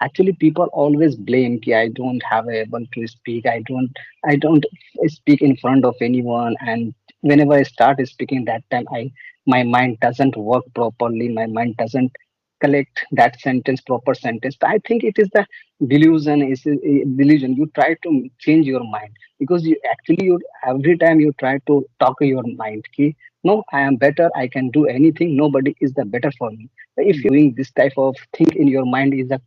Actually people always blame ki I don't have able to speak, I don't speak in front of anyone. And whenever I start speaking, that time I my mind doesn't work properly, my mind doesn't collect that sentence, proper sentence. I think it is the delusion, is a delusion. You try to change your mind, because you actually you every time you try to talk your mind ki, no, I am better, I can do anything, nobody is the better for me. If you're doing this type of thing in your mind, is that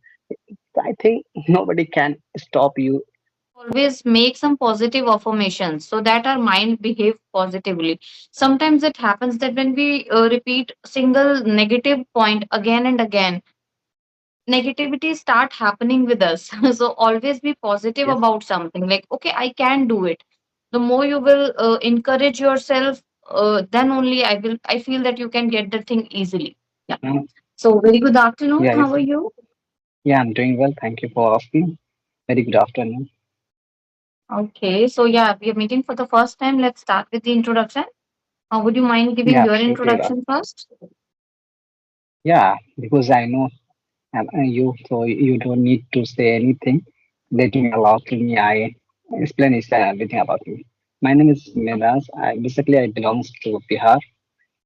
I think nobody can stop you. Always make some positive affirmations so that our mind behave positively. Sometimes it happens that when we repeat single negative point again and again, negativity start happening with us. So always be positive Yes. about something, like okay, I can do it. The more you will encourage yourself, then only I feel that you can get the thing easily. Yeah. Mm, So very good afternoon, yeah, how are you? yeah, I'm doing well. Thank you for asking. Very good afternoon. Okay, so yeah, we are meeting for the first time. Let's start with the introduction. Would you mind giving Yeah, your absolutely. introduction first? Yeah, because I know you, so you don't need to say anything. Let me allow to me. I explain everything about me. My name is Miraz. I belongs to Bihar,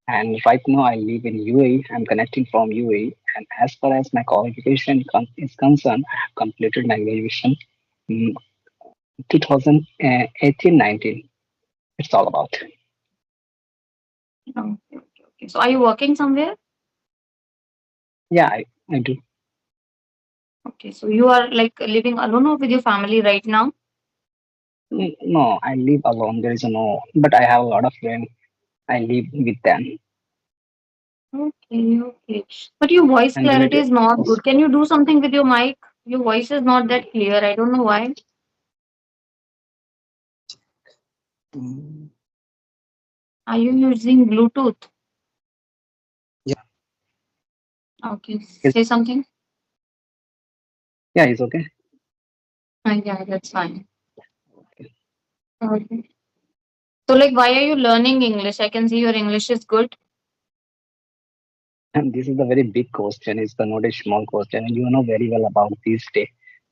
and right now I live in UAE. I'm connecting from UAE, and as far as my qualification is concerned, I have completed my graduation in 2018-19. It's all about. Okay, okay, okay. So are you working somewhere? Yeah, I do. Okay, so you are like living alone or with your family right now? No, I live alone. There is no, but I have a lot of friends. I live with them, Okay, okay. But your voice and there clarity is not is good. Can you do something with your mic? Your voice is not that clear. I don't know why. mm, Are you using Bluetooth? yeah, Okay, it's, say something. yeah, it's okay. Yeah, that's fine. Okay. So like, why are you learning English? I can see your English is good. And this is a very big question. It's not a small question, and you know very well about this day.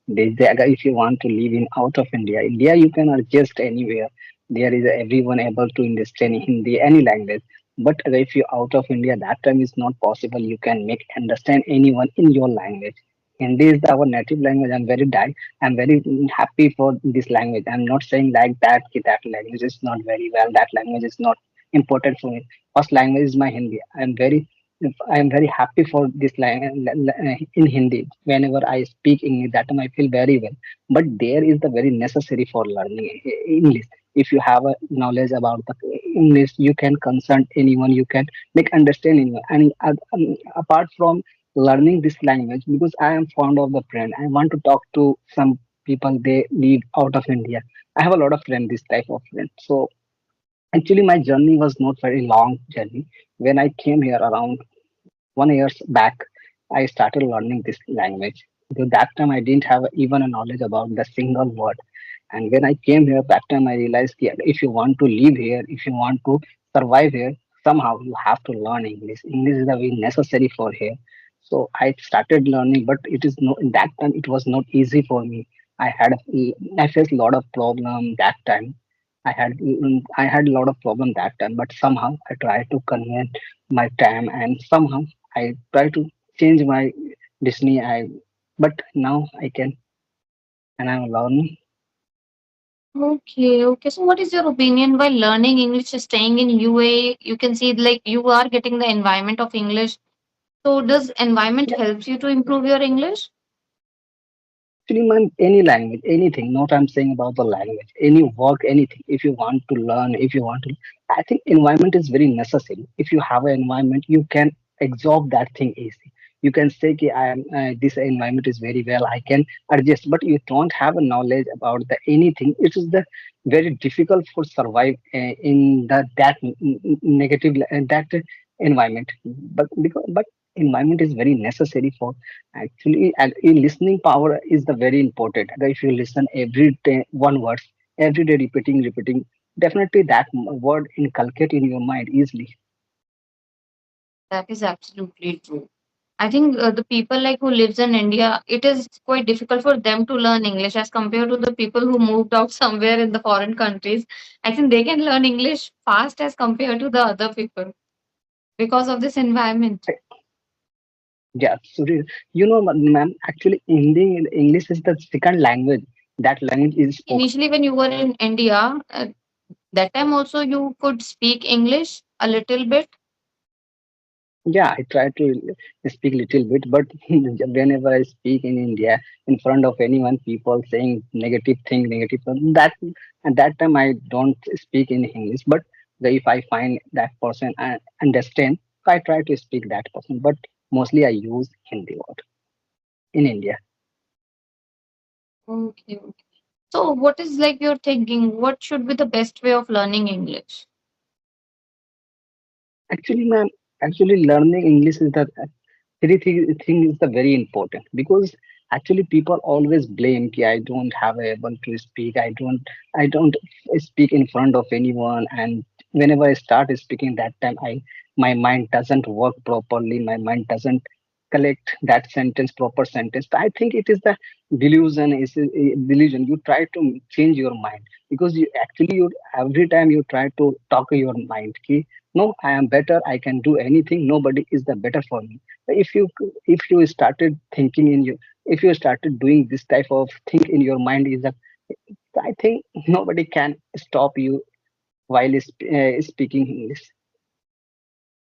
If you want to live in out of India, you can adjust anywhere. There is everyone able to understand Hindi, any language. But if you out of India, that time is not possible. You can make understand anyone in your language. Hindi is our native language. I'm very happy for this language. I'm not saying like that. That language is not very well. That language is not important for me. First language is my Hindi. I am very happy for this in Hindi. Whenever I speak English, that time I feel very well. But there is the very necessary for learning English. If you have a knowledge about the English, you can consult anyone. You can make understand anyone. And apart from learning this language, because I am fond of the friend, I want to talk to some people. They live out of India. I have a lot of friends, this type of friends. So actually, my journey was not very long journey. When I came here around 1 years back, I started learning this language. Because that time I didn't have even a knowledge about the single word. And when I came here, that time I realized that if you want to live here, if you want to survive here, somehow you have to learn English. English is the very necessary for here. So I started learning, but it is no in that time it was not easy for me. I faced a lot of problem that time. I had a lot of problem that time, but somehow I tried to convert my time, and somehow I try to change my destiny. But now I can, and I'm learning. Okay, okay. So what is your opinion while learning English, staying in UA? You can see like you are getting the environment of English. So does environment helps you to improve your English? Actually, man, any language, anything. Not I'm saying about the language, any work, anything. If you want to learn, if you want to, I think environment is very necessary. If you have an environment, you can absorb that thing easy. You can say, "Ki I am this environment is very well. I can adjust." But you don't have a knowledge about the anything. It is the very difficult for survive in that negative that environment. But environment is very necessary for. Actually, and in listening power is the very important. If you listen every day, one words, every day repeating, definitely that word inculcate in your mind easily. That is absolutely true. I think the people like who lives in India, it is quite difficult for them to learn English as compared to the people who moved out somewhere in the foreign countries. I think they can learn English fast as compared to the other people because of this environment. Yeah, so ma'am, actually, English is the second language. That language is spoken. Initially, when you were in India, that time also you could speak English a little bit. Yeah, I try to speak little bit, but whenever I speak in India in front of anyone, people saying negative thing, negative thing, that at that time I don't speak in English. But if I find that person I understand, I try to speak that person. But mostly I use Hindi word in India. Okay. So, what is like your thinking? What should be the best way of learning English? Actually, ma'am, actually learning English is the thing is the very important because actually people always blame ki I don't have able to speak. I don't speak in front of anyone, and whenever I start speaking, that time I my mind doesn't work properly. My mind doesn't collect that sentence proper sentence. I think it is the delusion. Is a delusion. You try to change your mind because you actually you every time you try to talk your mind ki no, I am better, I can do anything, nobody is the better for me. If you started thinking in you, if you started doing this type of thing in your mind, is that I think nobody can stop you while speaking English.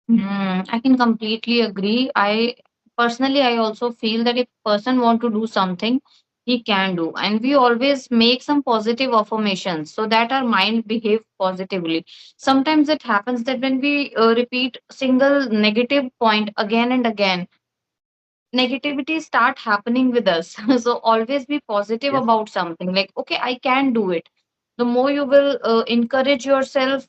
I can completely agree. I personally, I also feel that if person want to do something, he can do, and we always make some positive affirmations so that our mind behave positively. Sometimes it happens that when we repeat single negative point again and again, negativity start happening with us. So always be positive Yes, about something. Like, okay, I can do it. The more you will encourage yourself,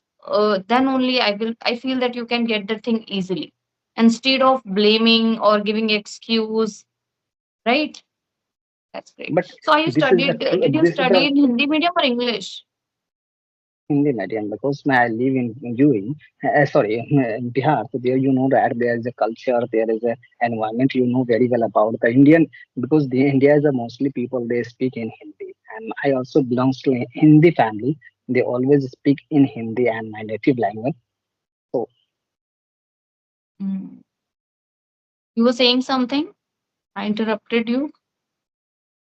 then only I feel that you can get the thing easily instead of blaming or giving excuse, right? That's great. but So are you this is the studied true. did you This is study the in Hindi medium or English? Hindi medium because I live in UAE, sorry, Bihar. So there you know that there is a culture, there is a environment. You know very well about the Indian because the India is a mostly people they speak in Hindi, and I also belongs to a Hindi family. They always speak in Hindi and my native language. So Mm. You were saying something? I interrupted you.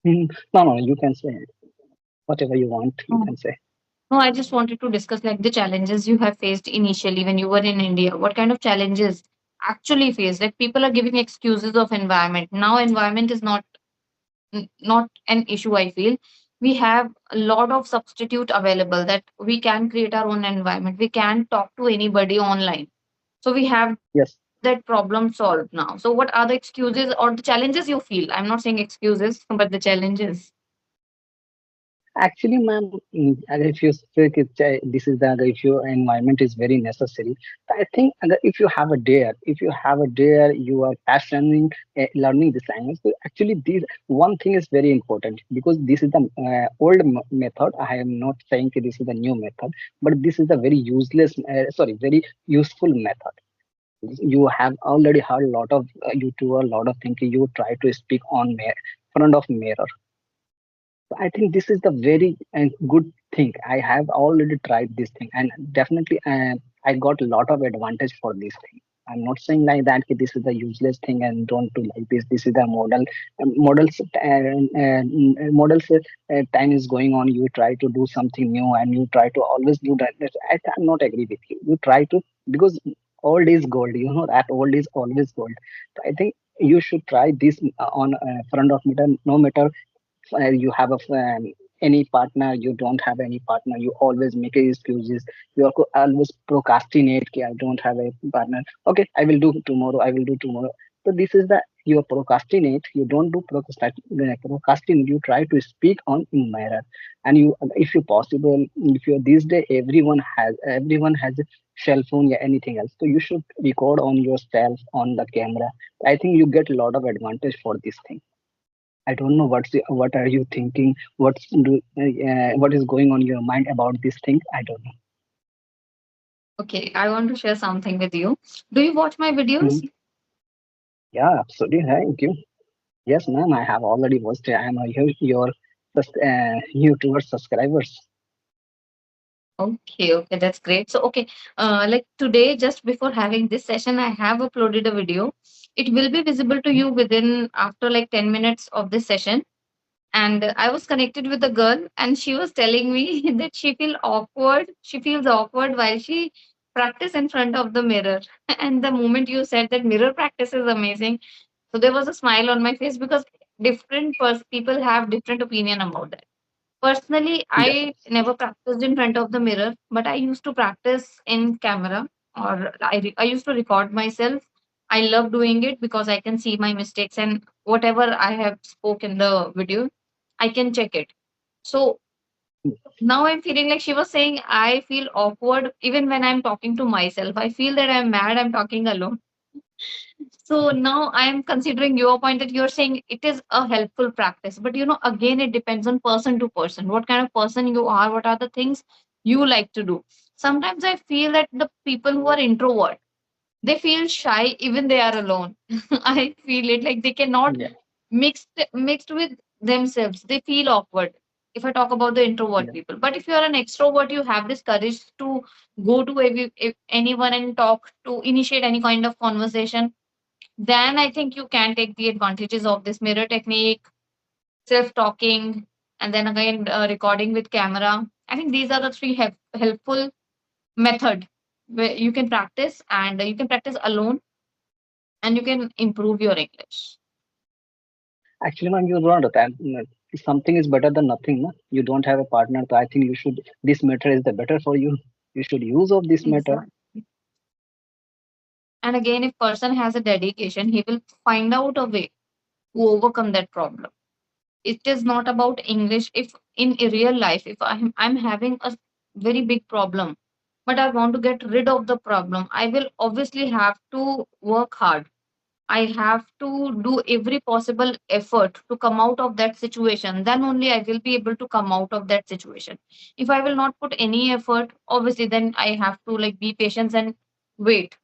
no, no, you can say whatever you want. You Oh. can say. No, I just wanted to discuss like the challenges you have faced initially when you were in India. What kind of challenges actually faced? Like people are giving excuses of environment. Now environment is not an issue, I feel. We have a lot of substitute available that we can create our own environment. We can talk to anybody online. So we have that Yes. problem solved now. So what are the excuses or the challenges you feel? I'm not saying excuses, but the challenges. Actually, ma'am, if you speak, this is the if your environment is very necessary. I think if you have a dare, if you have a dare, you are passionate learning this language. So actually, this one thing is very important because this is the old method. I am not saying that this is the new method, but this is a very useless, sorry, very useful method. You have already heard a lot of YouTuber, a lot of things. You try to speak on front of mirror. I think this is the very good thing. I have already tried this thing, and definitely I got a lot of advantage for this thing. I'm not saying like that. Ki this is the useless thing and don't do like this. This is the model. Models. Time is going on. You try to do something new, and you try to always do that. I cannot agree with you. You try to because old is gold. You know that old is always gold. So I think you should try this on front of meter, no matter you have any partner, you don't have any partner, you always make excuses. You always procrastinate ki, I don't have a partner, okay, I will do tomorrow, I will do tomorrow. So this is the you procrastinate, you don't do procrastinate, you try to speak on in mirror. And you, if you possible, if you these day everyone has a cell phone or anything else, so you should record on yourself on the camera. I think you get a lot of advantage for this thing. I don't know what are you thinking? What is going on your mind about this thing? I don't Okay, I want to share something with you. Do you watch my know. videos? Yeah, absolutely. Thank you. Yes, ma'am. I have already watched it. I am a your YouTuber subscribers. Okay, okay, that's great. So, okay, like today, just before having this session, I have uploaded a video. It will be visible to you within after like 10 minutes of this session. And I was connected with a girl, and she was telling me that she feel awkward. She feels awkward while she practice in front of the mirror. And the moment you said that mirror practice is amazing, so there was a smile on my face because people have different opinion about that. Personally, Yes, I never practiced in front of the mirror, but I used to practice in camera or I used to record myself. I love doing it because I can see my mistakes and whatever I have spoke in the video, I can check it. So now I'm feeling like she was saying I feel awkward even when I'm talking to myself. I feel that I'm mad, I'm talking alone. So now I am considering your point that you're saying it is a helpful practice. But again, it depends on person to person. What kind of person you are, what are the things you like to do. Sometimes I feel that the people who are introvert, they feel shy even they are alone. I feel it like they cannot yeah, mixed with themselves. They feel awkward. If I talk about the introvert yeah. people, but if you are an extrovert, you have this courage to go to anyone and talk to initiate any kind of conversation, then I think you can take the advantages of this mirror technique, self talking, and then again recording with camera. I think these are the three helpful method where you can practice, and you can practice alone, and you can improve your English. Actually, ma'am, you don't understand. Something is better than nothing. No? You don't have a partner, so I think you should. This matter is the better for you. You should use of this matter. Exactly. And again, if person has a dedication, he will find out a way to overcome that problem. It is not about English. If in a real life, if I'm having a very big problem, but I want to get rid of the problem, I will obviously have to work hard. I have to do every possible effort to come out of that situation. Then only I will be able to come out of that situation. If I will not put any effort, obviously then I have to like be patient and wait.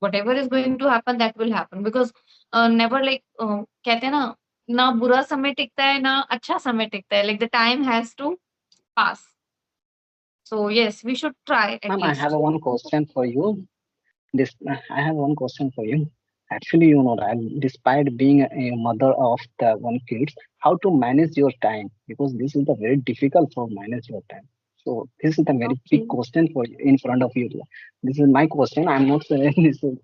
Whatever is going to happen, that will happen because never like कहते हैं ना बुरा समय टिकता है ना अच्छा समय टिकता है, like the time has to pass. So yes, we should try at Ma'am, I have a least. one question for you. This I have one question for you. Actually, you know that despite being a mother of the one kids, how to manage your time because this is the very difficult for manage your time. So this is the very big Okay. question for you in front of you. This is my question. I'm not saying this is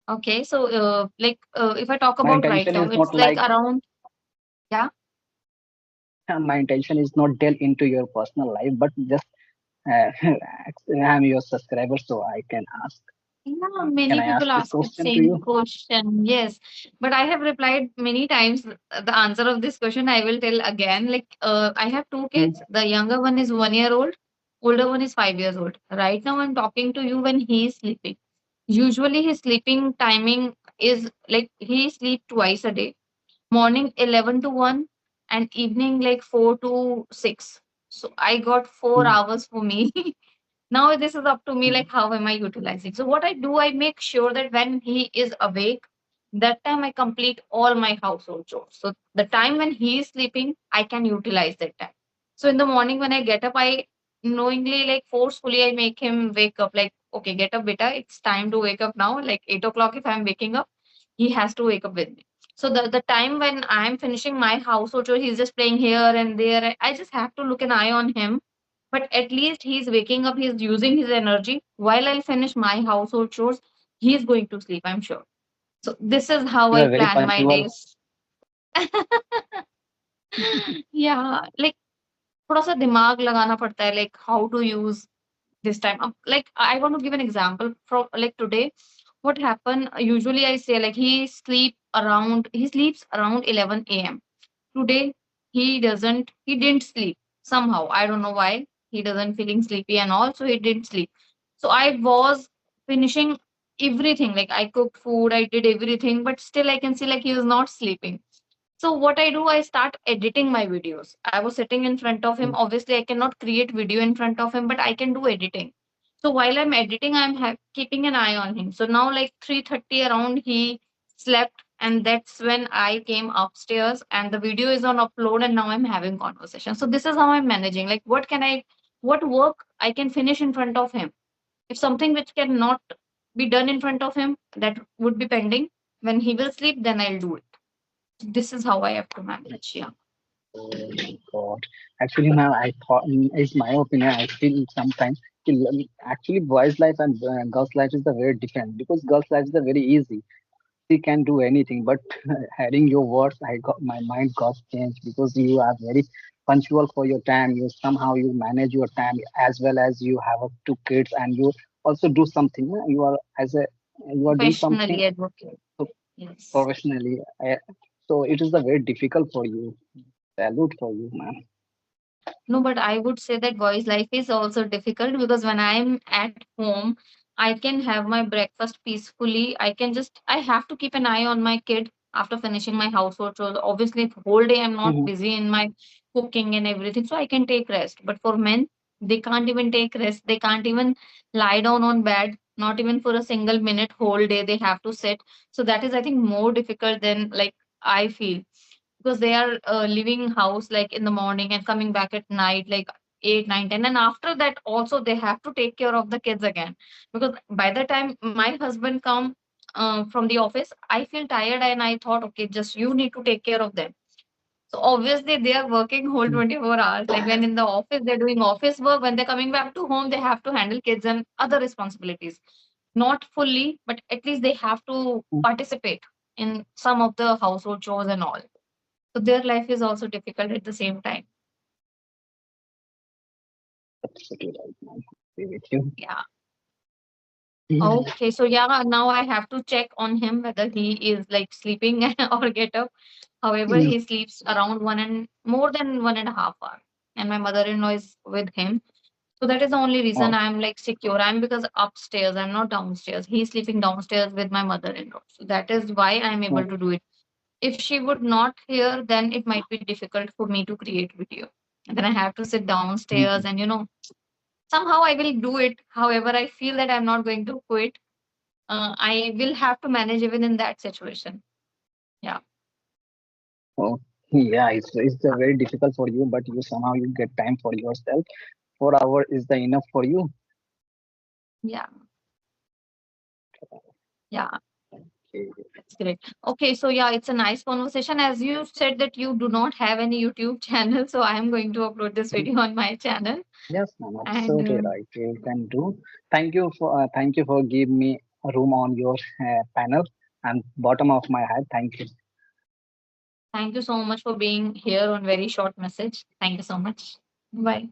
Okay, so like if I talk my about right intention now, is it's not like like around, yeah. my intention is not delve into your personal life, but just uh, I'm your subscriber, so I can ask. Yeah, Can many I ask people this ask the question to same you? question. Yes, but I have replied many times the answer of this question. I will tell again. Like, I have two Hmm. kids. The younger one is 1 year old, older one is 5 years old. Right now, I'm talking to you when he is sleeping. Usually, his sleeping timing is like he sleep twice a day. Morning 11 to 1 and evening like 4 to 6. So I got 4 Hmm. hours for me. Now this is up to me, Hmm. like how am I utilizing. So what I do, I make sure that when he is awake, that time I complete all my household chores. So the time when he is sleeping, I can utilize that time. So in the morning when I get up, I knowingly, like forcefully, I make him wake up, like, okay, get up beta, it's time to wake up now. Like 8 o'clock, if I'm waking up, he has to wake up with me. So the time when I'm finishing my household chore, he's just playing here and there. I just have to look an eye on him, but at least he's waking up, he's using his energy. While I'll finish my household chores, he's going to sleep, I'm sure. So this is how You I are very plan my punctual. days. Yeah, like थोड़ा सा दिमाग लगाना पड़ता है, like how to use this time. Like I want to give an example from like today. What happened? Usually I say like he sleeps around 11 a.m. Today he didn't sleep somehow. I don't know why. He doesn't feeling sleepy and all, so he didn't sleep. So I was finishing everything. Like I cooked food, I did everything, but still I can see like he was not sleeping. So what I do, I start editing my videos. I was sitting in front of him. Hmm. Obviously, I cannot create video in front of him, but I can do editing. So while I'm editing, I'm keeping an eye on him. So now, like 3:30 around, he slept, and that's when I came upstairs, and the video is on upload, and now I'm having conversation. So this is how I'm managing. Like, what work I can finish in front of him. If something which cannot be done in front of him, that would be pending. When he will sleep, then I'll do it. This is how I have to manage. Yeah. Oh my God. Actually, ma'am, I thought, is my opinion. I feel sometimes, actually, boys' life and girls' life is the very different because girls' life is the very easy. She can do anything, but hearing your words, I got my mind got changed because you are very punctual for your time. You somehow you manage your time as well as you have two kids and you also do something. You are as a you are doing something Professionally advocate. so Yes. professionally. So it is a very difficult for you. Salute for you, man. No, but I would say that boys' life is also difficult because when I'm at home, I can have my breakfast peacefully. I have to keep an eye on my kid after finishing my household chores. Obviously, the whole day I'm not Mhm. busy in my cooking and everything, so I can take rest. But for men, they can't even take rest. They can't even lie down on bed, not even for a single minute whole day. They have to sit. So that is, I think, more difficult than like I feel because they are leaving house like in the morning and coming back at night like 8 9 10, and after that also they have to take care of the kids again because by the time my husband come from the office I feel tired and I thought okay just you need to take care of them. So obviously they are working whole 24 hours. Like when in the office they're doing office work, when they're coming back to home they have to handle kids and other responsibilities. Not fully, but at least they have to participate in some of the household chores and all. So their life is also difficult at the same time. Absolutely right, man. Agree with you. Yeah. Mhm. Okay. So yeah, now I have to check on him whether he is like sleeping or get up. However, he sleeps around one and more than 1.5 hour. And my mother-in-law is with him. So that is the only reason Oh, I'm like secure. I'm because upstairs, I'm not downstairs. He's sleeping downstairs with my mother-in-law. So that is why I'm able oh, to do it. If she would not hear, then it might be difficult for me to create video. And then I have to sit downstairs mhm. and somehow I will do it. However, I feel that I'm not going to quit. I will have to manage even in that situation. Yeah. Oh, yeah, it's very difficult for you, but you somehow you get time for yourself. 4 hours is the enough for you. Yeah. Yeah. Okay. That's great. Okay. So, yeah, it's a nice conversation. As you said that you do not have any YouTube channel. So, I am going to upload this video on my channel. Yes, ma'am, And absolutely right. You can do. Thank you for giving me a room on your panel and bottom of my head. Thank you. thank you so much for being here on very short message. Thank you so much. Bye.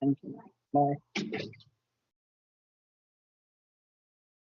Thank you. Ma'am. Bye.